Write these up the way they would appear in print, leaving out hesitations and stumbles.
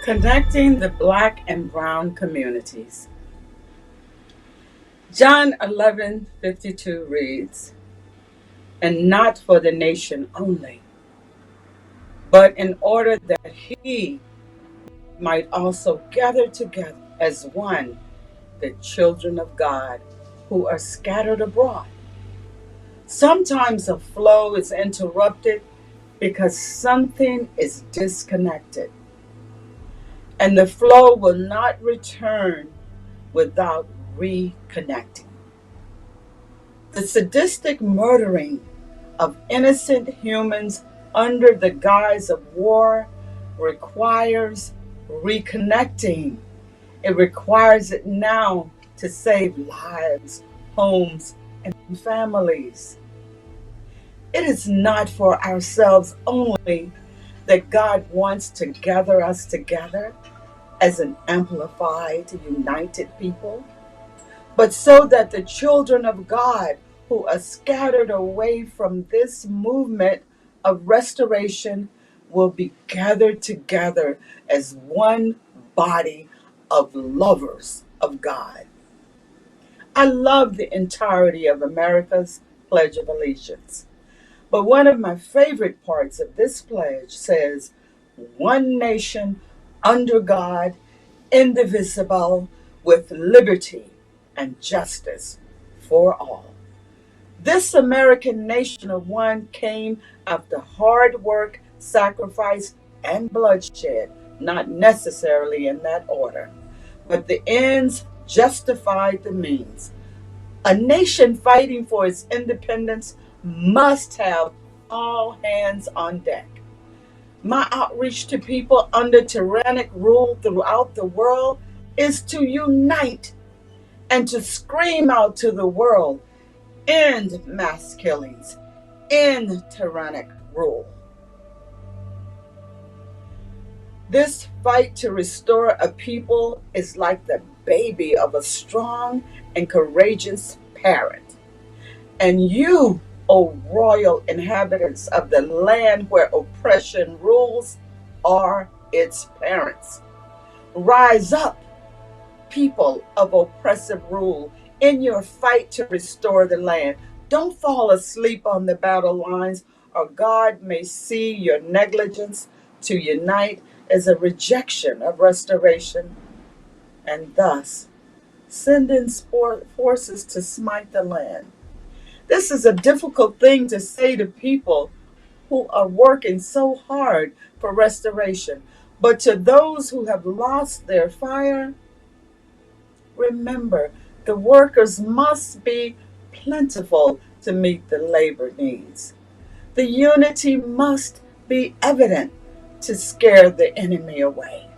Connecting the Black and Brown communities. John 11:52 reads, "And not for the nation only, but in order that he might also gather together as one the children of God who are scattered abroad." Sometimes a flow is interrupted because something is disconnected, and the flow will not return without reconnecting. The sadistic murdering of innocent humans under the guise of war requires reconnecting. It requires it now to save lives, homes, and families. It is not for ourselves only that God wants to gather us together as an amplified, united people, but so that the children of God who are scattered away from this movement of restoration will be gathered together as one body of lovers of God. I love the entirety of America's Pledge of Allegiance, but one of my favorite parts of this pledge says, "One nation under God, indivisible, with liberty and justice for all." This American nation of one came after hard work, sacrifice, and bloodshed, not necessarily in that order, but the ends justified the means. A nation fighting for its independence must have all hands on deck. My outreach to people under tyrannic rule throughout the world is to unite and to scream out to the world, "End mass killings, end tyrannic rule." This fight to restore a people is like the baby of a strong and courageous parent. And you, O royal inhabitants of the land where oppression rules, are its parents. Rise up, people of oppressive rule, in your fight to restore the land. Don't fall asleep on the battle lines, or God may see your negligence to unite as a rejection of restoration, and thus send in forces to smite the land. This is a difficult thing to say to people who are working so hard for restoration. But to those who have lost their fire, remember the workers must be plentiful to meet the labor needs. The unity must be evident to scare the enemy away.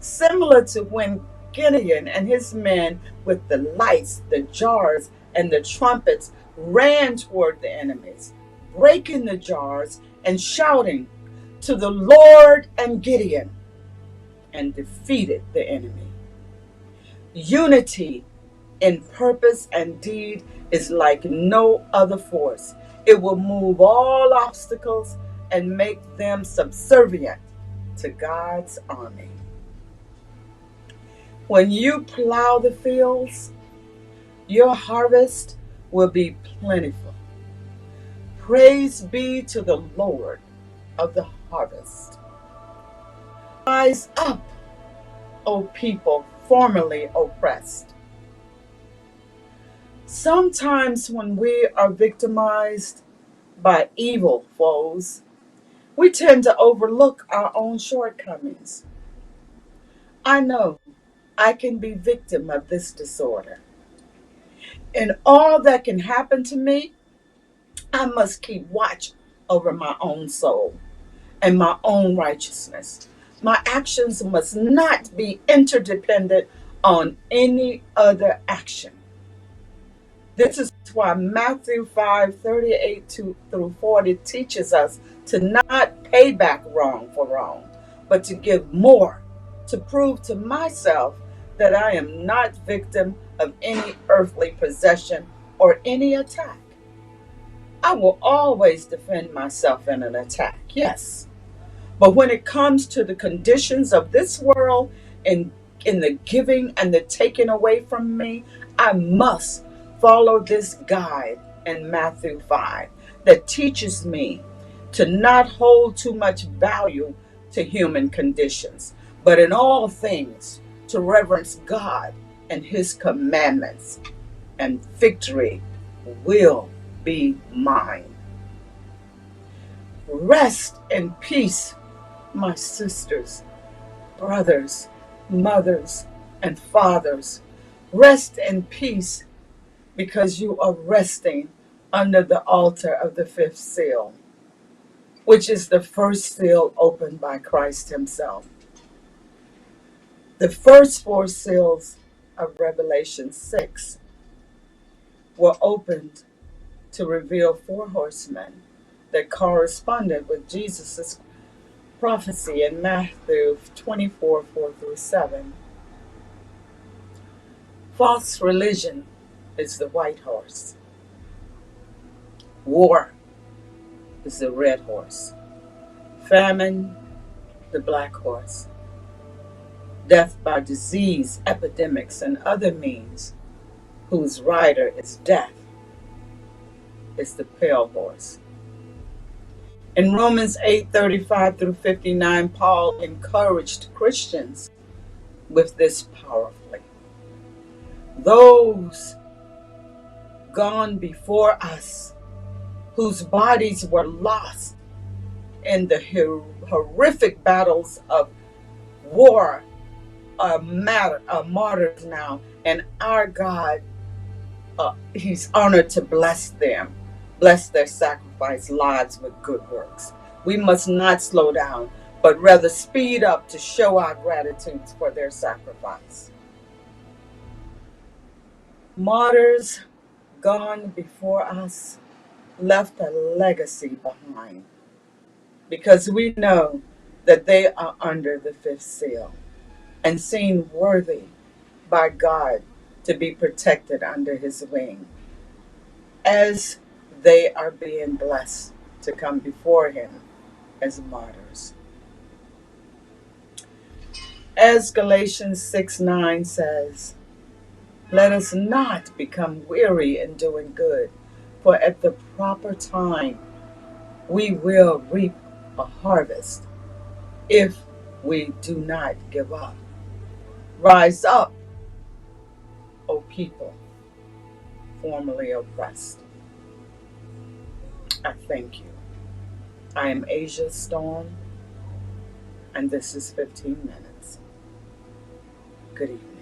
Similar to when Gideon and his men with the lights, the jars, and the trumpets ran toward the enemies, breaking the jars and shouting, "To the Lord and Gideon," and defeated the enemy. Unity in purpose and deed is like no other force. It will move all obstacles and make them subservient to God's army. When you plow the fields, your harvest will be plentiful. Praise be to the Lord of the harvest. Rise up, O people formerly oppressed. Sometimes when we are victimized by evil foes, we tend to overlook our own shortcomings. I know I can be victim of this disorder. In all that can happen to me, I must keep watch over my own soul and my own righteousness. My actions must not be interdependent on any other action. This is why Matthew 5:38 through 40 teaches us to not pay back wrong for wrong, but to give more, to prove to myself that I am not victim of any earthly possession or any attack. I will always defend myself in an attack, yes, But when it comes to the conditions of this world and in the giving and the taking away from me, I must follow this guide in Matthew 5 that teaches me to not hold too much value to human conditions, but in all things to reverence God and his commandments, and victory will be mine. Rest in peace, my sisters, brothers, mothers, and fathers. Rest in peace because you are resting under the altar of the fifth seal, which is the first seal opened by Christ himself. The first four seals of Revelation 6 were opened to reveal four horsemen that corresponded with Jesus' prophecy in Matthew 24, 4 through 7. False religion is the white horse. War is the red horse. Famine, the black horse. Death by disease, epidemics, and other means, whose rider is death, is the pale horse. In Romans 8:35 through 59, Paul encouraged Christians with this powerfully. Those gone before us, whose bodies were lost in the horrific battles of war, are martyrs now, and our God, he's honored to bless them, bless their sacrifice lives with good works. We must not slow down, but rather speed up to show our gratitude for their sacrifice. Martyrs gone before us left a legacy behind, because we know that they are under the fifth seal and seen worthy by God to be protected under his wing, as they are being blessed to come before him as martyrs. As Galatians 6:9 says, let us not become weary in doing good, for at the proper time we will reap a harvest if we do not give up. Rise up, O people formerly oppressed. I thank you. I am Aasia Storm, and this is 15 Minutes. Good evening.